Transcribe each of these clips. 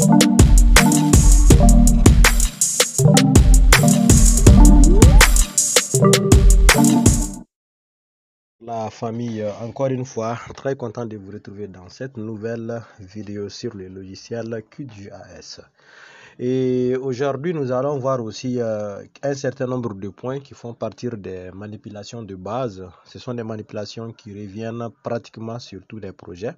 La famille, encore une fois, très content de vous retrouver dans cette nouvelle vidéo sur le logiciel QGIS. Et aujourd'hui, nous allons voir aussi un certain nombre de points qui font partie des manipulations de base. Ce sont des manipulations qui reviennent pratiquement sur tous les projets,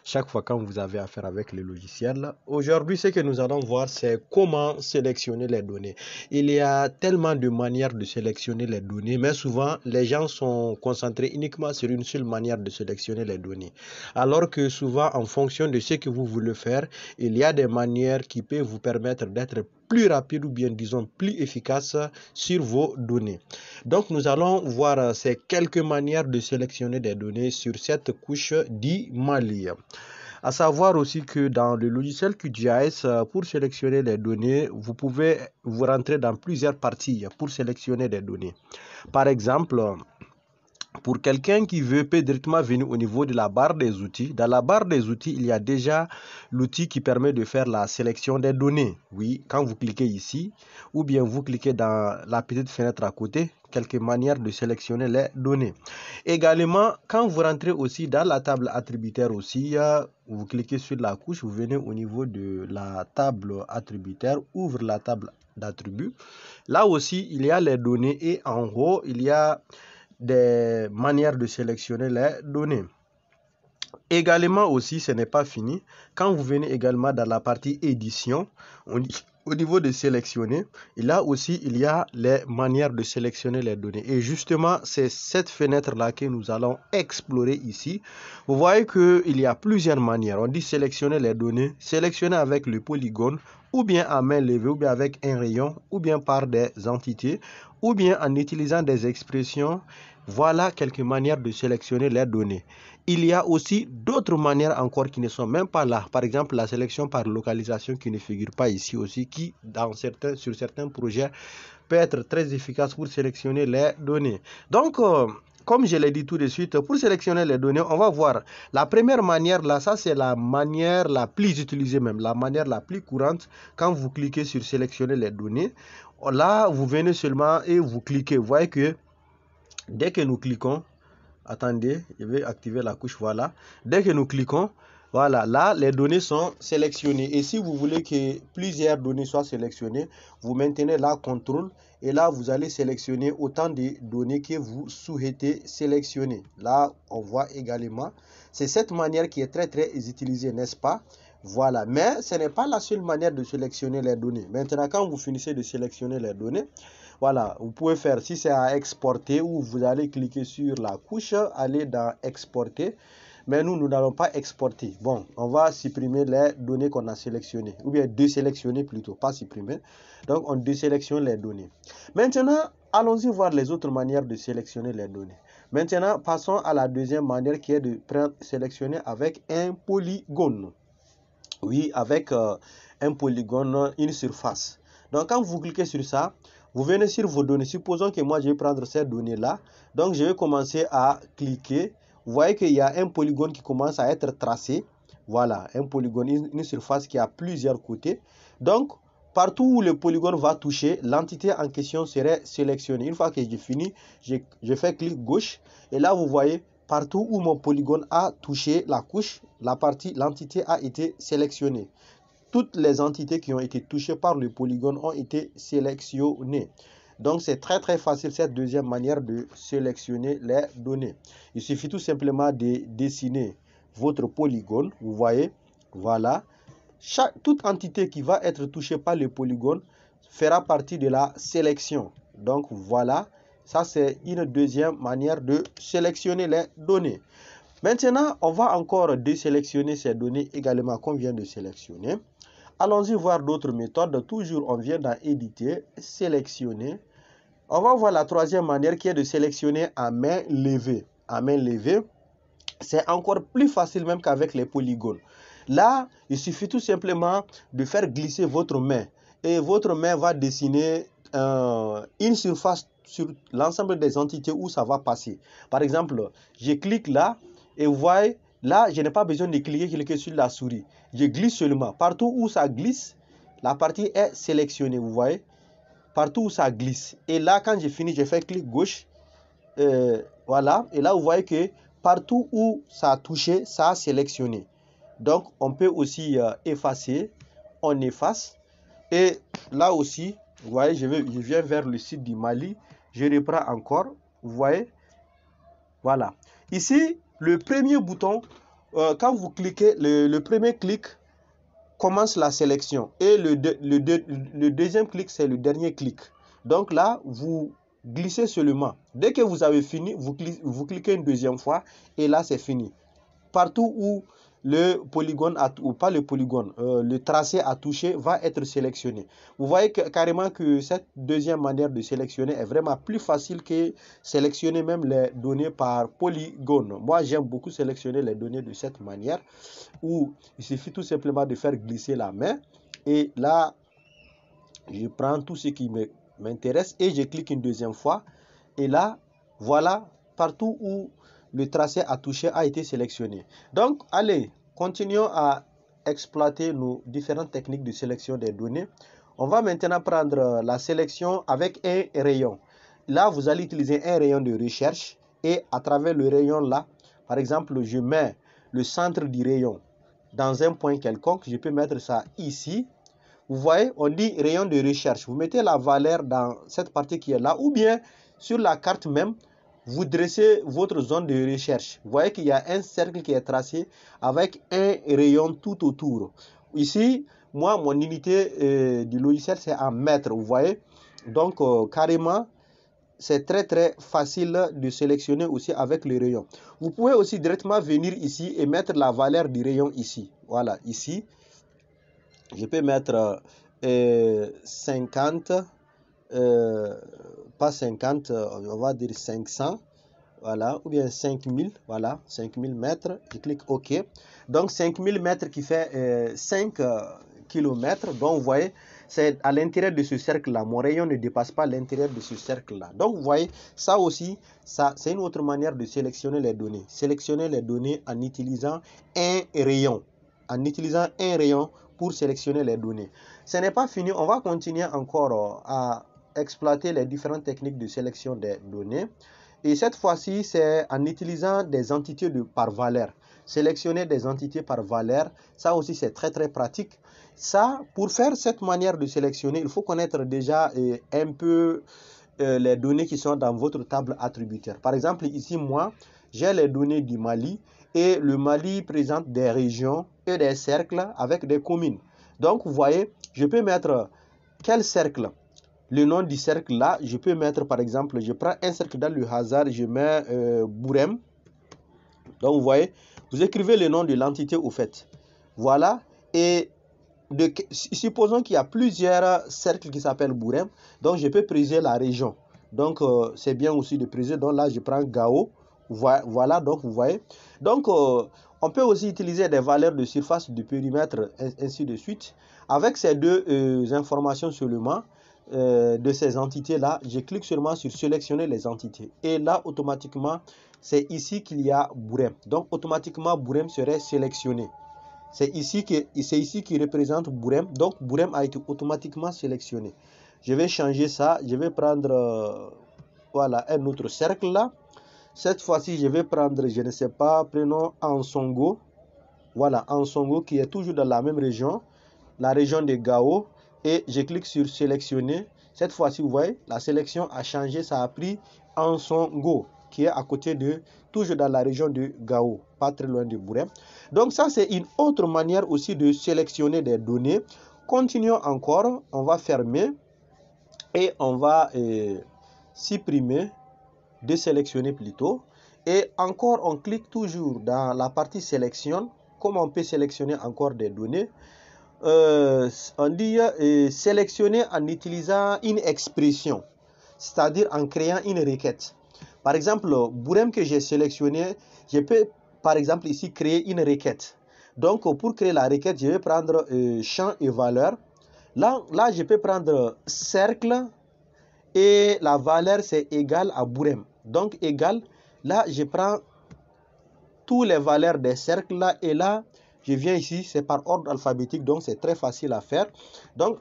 chaque fois quand vous avez affaire avec le logiciel. Aujourd'hui, ce que nous allons voir, c'est comment sélectionner les données. Il y a tellement de manières de sélectionner les données, mais souvent, les gens sont concentrés uniquement sur une seule manière de sélectionner les données. Alors que souvent, en fonction de ce que vous voulez faire, il y a des manières qui peuvent vous permettre d'être plus rapide ou bien disons plus efficace sur vos données. Donc nous allons voir ces quelques manières de sélectionner des données sur cette couche d'Himalaya. À savoir aussi que dans le logiciel QGIS, pour sélectionner les données, vous pouvez vous rentrer dans plusieurs parties pour sélectionner des données. Par exemple, pour quelqu'un qui peut directement venir au niveau de la barre des outils, dans la barre des outils, il y a déjà l'outil qui permet de faire la sélection des données. Oui, quand vous cliquez ici, ou bien vous cliquez dans la petite fenêtre à côté, quelques manières de sélectionner les données. Également, quand vous rentrez aussi dans la table attributaire aussi, vous cliquez sur la couche, vous venez au niveau de la table attributaire, ouvre la table d'attributs. Là aussi, il y a les données et en haut, il y a des manières de sélectionner les données. Également aussi, ce n'est pas fini. Quand vous venez également dans la partie édition, au niveau de sélectionner, là aussi, il y a les manières de sélectionner les données. Et justement, c'est cette fenêtre-là que nous allons explorer ici. Vous voyez qu'il y a plusieurs manières. On dit sélectionner les données, sélectionner avec le polygone, ou bien à main levée, ou bien avec un rayon, ou bien par des entités, ou bien en utilisant des expressions. Voilà quelques manières de sélectionner les données. Il y a aussi d'autres manières encore qui ne sont même pas là. Par exemple, la sélection par localisation qui ne figure pas ici aussi, qui sur certains projets peut être très efficace pour sélectionner les données. Donc, comme je l'ai dit tout de suite, pour sélectionner les données, on va voir la première manière là, ça c'est la manière la plus utilisée même, la manière la plus courante. Quand vous cliquez sur sélectionner les données, là vous venez seulement et vous cliquez. Vous voyez que dès que nous cliquons, attendez, je vais activer la couche, voilà. Dès que nous cliquons, voilà, là, les données sont sélectionnées. Et si vous voulez que plusieurs données soient sélectionnées, vous maintenez la contrôle et là, vous allez sélectionner autant de données que vous souhaitez sélectionner. Là, on voit également, c'est cette manière qui est très, très utilisée, n'est-ce pas? Voilà, mais ce n'est pas la seule manière de sélectionner les données. Maintenant, quand vous finissez de sélectionner les données, voilà, vous pouvez faire, si c'est à exporter, ou vous allez cliquer sur la couche, aller dans exporter. Mais nous n'allons pas exporter. Bon, on va supprimer les données qu'on a sélectionnées, ou bien désélectionner plutôt, pas supprimer. Donc, on désélectionne les données. Maintenant, allons-y voir les autres manières de sélectionner les données. Maintenant, passons à la deuxième manière qui est de sélectionner avec un polygone. Oui, avec un polygone, une surface. Donc, quand vous cliquez sur ça, vous venez sur vos données. Supposons que moi, je vais prendre ces données-là. Donc, je vais commencer à cliquer. Vous voyez qu'il y a un polygone qui commence à être tracé. Voilà, un polygone, une surface qui a plusieurs côtés. Donc, partout où le polygone va toucher, l'entité en question serait sélectionnée. Une fois que j'ai fini, je fais clic gauche. Et là, vous voyez, partout où mon polygone a touché la couche, l'entité a été sélectionnée. Toutes les entités qui ont été touchées par le polygone ont été sélectionnées. Donc, c'est très très facile cette deuxième manière de sélectionner les données. Il suffit tout simplement de dessiner votre polygone. Vous voyez, voilà. Toute entité qui va être touchée par le polygone fera partie de la sélection. Donc, voilà. Ça, c'est une deuxième manière de sélectionner les données. Maintenant, on va encore désélectionner ces données également qu'on vient de sélectionner. Allons-y voir d'autres méthodes. Toujours, on vient dans éditer, sélectionner. On va voir la troisième manière qui est de sélectionner à main levée. À main levée, c'est encore plus facile même qu'avec les polygones. Là, il suffit tout simplement de faire glisser votre main. Et votre main va dessiner une surface sur l'ensemble des entités où ça va passer. Par exemple, je clique là et vous voyez, Là, je n'ai pas besoin de cliquer sur la souris. Je glisse seulement. Partout où ça glisse, la partie est sélectionnée, vous voyez. Partout où ça glisse. Et là, quand j'ai fini, je fais clic gauche. Voilà. Et là, vous voyez que partout où ça a touché, ça a sélectionné. Donc, on peut aussi effacer. On efface. Et là aussi, vous voyez, je viens vers le site du Mali. Je reprends encore. Vous voyez. Voilà. Ici, le premier bouton, quand vous cliquez, le premier clic commence la sélection. Et le deuxième clic, c'est le dernier clic. Donc là, vous glissez seulement. Dès que vous avez fini, vous cliquez une deuxième fois et là, c'est fini. Partout où le polygone, ou pas le polygone, le tracé à toucher va être sélectionné. Vous voyez carrément que cette deuxième manière de sélectionner est vraiment plus facile que sélectionner même les données par polygone. Moi, j'aime beaucoup sélectionner les données de cette manière où il suffit tout simplement de faire glisser la main et là, je prends tout ce qui m'intéresse et je clique une deuxième fois et là, voilà, partout où le tracé à toucher a été sélectionné. Donc, allez, continuons à exploiter nos différentes techniques de sélection des données. On va maintenant prendre la sélection avec un rayon. Là, vous allez utiliser un rayon de recherche et à travers le rayon là, par exemple, je mets le centre du rayon dans un point quelconque. Je peux mettre ça ici. Vous voyez, on dit rayon de recherche. Vous mettez la valeur dans cette partie qui est là ou bien sur la carte même, vous dressez votre zone de recherche. Vous voyez qu'il y a un cercle qui est tracé avec un rayon tout autour. Ici, moi, mon unité du logiciel, c'est en mètres, vous voyez. Donc, carrément, c'est très facile de sélectionner aussi avec le rayon. Vous pouvez aussi directement venir ici et mettre la valeur du rayon ici. Voilà, ici. Je peux mettre 50, pas 50, on va dire 500, voilà, ou bien 5000, voilà, 5000 mètres, je clique OK. Donc 5000 mètres qui fait 5 km, donc vous voyez, c'est à l'intérieur de ce cercle-là, mon rayon ne dépasse pas l'intérieur de ce cercle-là. Donc vous voyez, ça aussi, c'est une autre manière de sélectionner les données. Sélectionner les données en utilisant un rayon. En utilisant un rayon pour sélectionner les données. Ce n'est pas fini, on va continuer encore à exploiter les différentes techniques de sélection des données. Et cette fois-ci, c'est en utilisant des entités par valeur. Sélectionner des entités par valeur, ça aussi c'est très pratique. Ça, pour faire cette manière de sélectionner, il faut connaître déjà un peu les données qui sont dans votre table attributaire. Par exemple, ici, moi, j'ai les données du Mali et le Mali présente des régions et des cercles avec des communes. Donc, vous voyez, je peux mettre quel cercle? Le nom du cercle là, je peux mettre par exemple, je prends un cercle dans le hasard, je mets Bourem. Donc, vous voyez, vous écrivez le nom de l'entité au fait. Voilà, et supposons qu'il y a plusieurs cercles qui s'appellent Bourem, donc je peux préciser la région. Donc, c'est bien aussi de préciser. Donc là, je prends Gao. Voilà, donc vous voyez. Donc, on peut aussi utiliser des valeurs de surface, de périmètre, ainsi de suite. Avec ces deux informations seulement de ces entités-là, je clique seulement sur sélectionner les entités. Et là, automatiquement, c'est ici qu'il y a Bourem. Donc, automatiquement, Bourem serait sélectionné. C'est ici qui représente Bourem. Donc, Bourem a été automatiquement sélectionné. Je vais changer ça. Je vais prendre voilà, un autre cercle là. Cette fois-ci, je vais prendre, je ne sais pas, prenons Ansongo. Voilà, Ansongo qui est toujours dans la même région, la région de Gao. Et je clique sur sélectionner. Cette fois-ci, vous voyez, la sélection a changé. Ça a pris Ansongo qui est à côté de, toujours dans la région de Gao, pas très loin de Bourem. Donc ça, c'est une autre manière aussi de sélectionner des données. Continuons encore, on va fermer et on va supprimer, désélectionner plutôt. Et encore, on clique toujours dans la partie sélection. Comment on peut sélectionner encore des données? On dit sélectionner en utilisant une expression, c'est-à-dire en créant une requête. Par exemple, Bourem que j'ai sélectionné, je peux par exemple ici créer une requête. Donc pour créer la requête, je vais prendre champ et valeur. Là, je peux prendre cercle et la valeur c'est égal à Bourem. Donc égal, là je prends tous les valeurs des cercles là, et là, je viens ici, c'est par ordre alphabétique, donc c'est très facile à faire. Donc,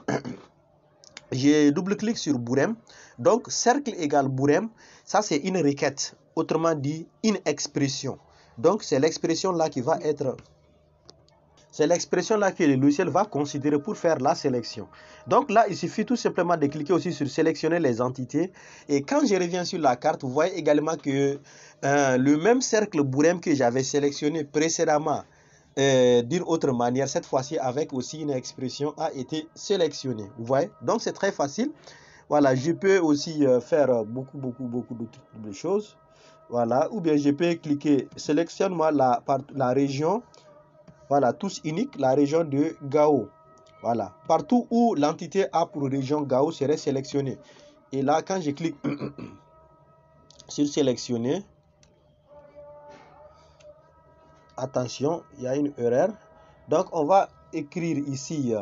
je double-clique sur Bourem. Donc, cercle égale Bourem, ça c'est une requête, autrement dit, une expression. Donc, c'est l'expression là qui va être... C'est l'expression là que le logiciel va considérer pour faire la sélection. Donc là, il suffit tout simplement de cliquer aussi sur sélectionner les entités. Et quand je reviens sur la carte, vous voyez également que le même cercle Bourem que j'avais sélectionné précédemment, d'une autre manière, cette fois-ci avec aussi une expression, a été sélectionné. Vous voyez? Donc c'est très facile. Voilà, je peux aussi faire beaucoup de choses. Voilà, ou bien je peux cliquer, sélectionne-moi la région. Voilà, tous uniques, la région de Gao. Voilà, partout où l'entité A pour région Gao serait sélectionnée. Et là, quand je clique sur sélectionner, attention, il y a une erreur. Donc, on va écrire ici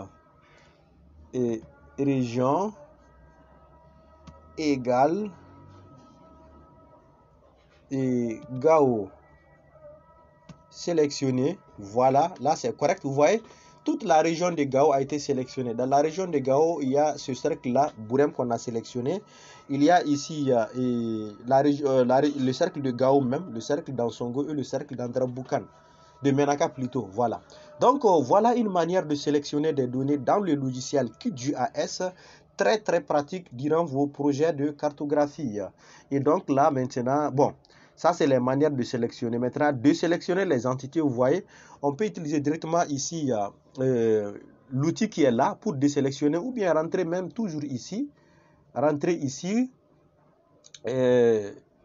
région égale Gao sélectionné. Voilà, là c'est correct. Vous voyez, toute la région de Gao a été sélectionnée. Dans la région de Gao, il y a ce cercle-là, Bourem, qu'on a sélectionné. Il y a ici le cercle de Gao même, le cercle d'Ansongo et le cercle d'Andraboukan, de Menaka plutôt. Voilà. Donc, voilà une manière de sélectionner des données dans le logiciel QGIS. Très pratique durant vos projets de cartographie. Et donc là, maintenant, bon, ça, c'est les manières de sélectionner. Maintenant, de sélectionner les entités, vous voyez, on peut utiliser directement ici l'outil qui est là pour désélectionner ou bien rentrer même toujours ici. Rentrer ici,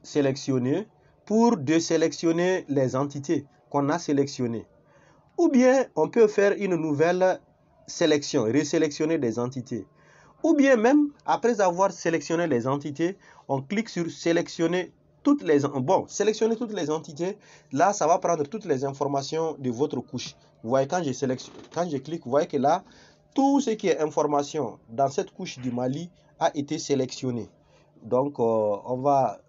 sélectionner pour désélectionner les entités qu'on a sélectionnées. Ou bien, on peut faire une nouvelle sélection, résélectionner des entités. Ou bien même, après avoir sélectionné les entités, on clique sur sélectionner sélectionner toutes les entités. Là, ça va prendre toutes les informations de votre couche. Vous voyez, quand je clique, vous voyez que là, tout ce qui est information dans cette couche du Mali a été sélectionné. Donc, on va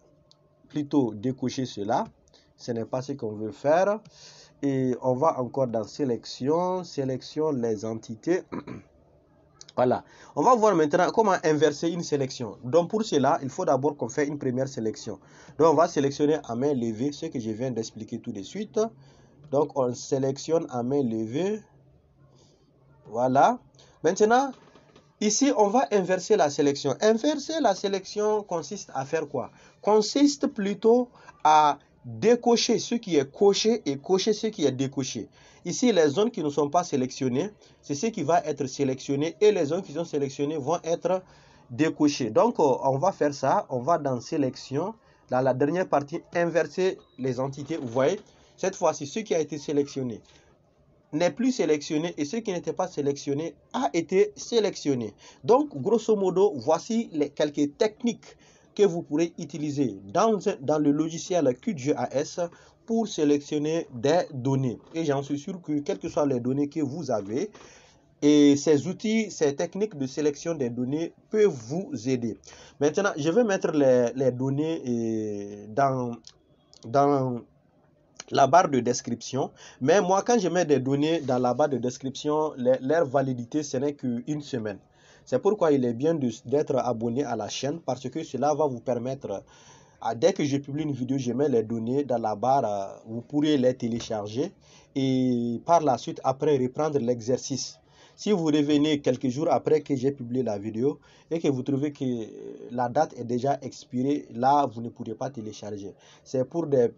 plutôt décocher cela. Ce n'est pas ce qu'on veut faire. Et on va encore dans sélection les entités. Voilà, on va voir maintenant comment inverser une sélection. Donc pour cela, il faut d'abord qu'on fasse une première sélection. Donc on va sélectionner à main levée, ce que je viens d'expliquer tout de suite. Donc on sélectionne à main levée. Voilà. Maintenant, ici on va inverser la sélection. Inverser la sélection consiste à faire quoi? Consiste plutôt à décocher ce qui est coché et cocher ce qui est décoché. Ici, les zones qui ne sont pas sélectionnées, c'est ce qui va être sélectionné et les zones qui sont sélectionnées vont être décochées. Donc, on va faire ça. On va dans sélection. Dans la dernière partie, inverser les entités. Vous voyez, cette fois-ci, ce qui a été sélectionné n'est plus sélectionné et ce qui n'était pas sélectionné a été sélectionné. Donc, grosso modo, voici quelques techniques que vous pourrez utiliser dans le logiciel QGIS pour sélectionner des données. Et j'en suis sûr que quelles que soient les données que vous avez, et ces outils, ces techniques de sélection des données peuvent vous aider. Maintenant, je vais mettre les données dans la barre de description. Mais moi, quand je mets des données dans la barre de description, leur validité, ce n'est qu'une semaine. C'est pourquoi il est bien d'être abonné à la chaîne parce que cela va vous permettre, dès que je publie une vidéo, je mets les données dans la barre, vous pourrez les télécharger et par la suite, après, reprendre l'exercice. Si vous revenez quelques jours après que j'ai publié la vidéo et que vous trouvez que la date est déjà expirée, là, vous ne pourrez pas télécharger. C'est pour des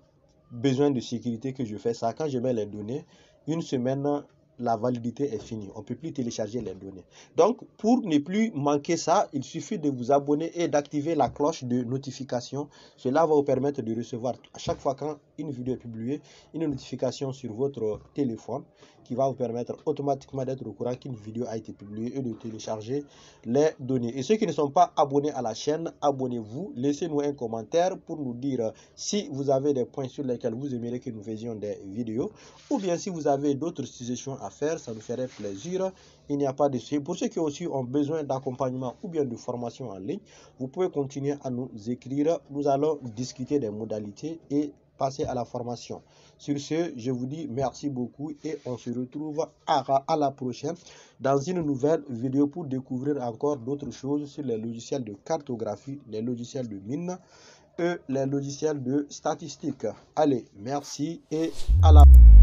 besoin de sécurité que je fais ça. Quand je mets les données, une semaine, la validité est finie. On ne peut plus télécharger les données. Donc, pour ne plus manquer ça, il suffit de vous abonner et d'activer la cloche de notification. Cela va vous permettre de recevoir à chaque fois quand une vidéo est publiée, une notification sur votre téléphone qui va vous permettre automatiquement d'être au courant qu'une vidéo a été publiée et de télécharger les données. Et ceux qui ne sont pas abonnés à la chaîne, abonnez-vous. Laissez-nous un commentaire pour nous dire si vous avez des points sur lesquels vous aimeriez que nous faisions des vidéos ou bien si vous avez d'autres suggestions à faire, ça nous ferait plaisir. Il n'y a pas de souci. Pour ceux qui aussi ont besoin d'accompagnement ou bien de formation en ligne, vous pouvez continuer à nous écrire. Nous allons discuter des modalités et passer à la formation. Sur ce, je vous dis merci beaucoup et on se retrouve à la prochaine dans une nouvelle vidéo pour découvrir encore d'autres choses sur les logiciels de cartographie, les logiciels de mine et les logiciels de statistique. Allez, merci et à la prochaine.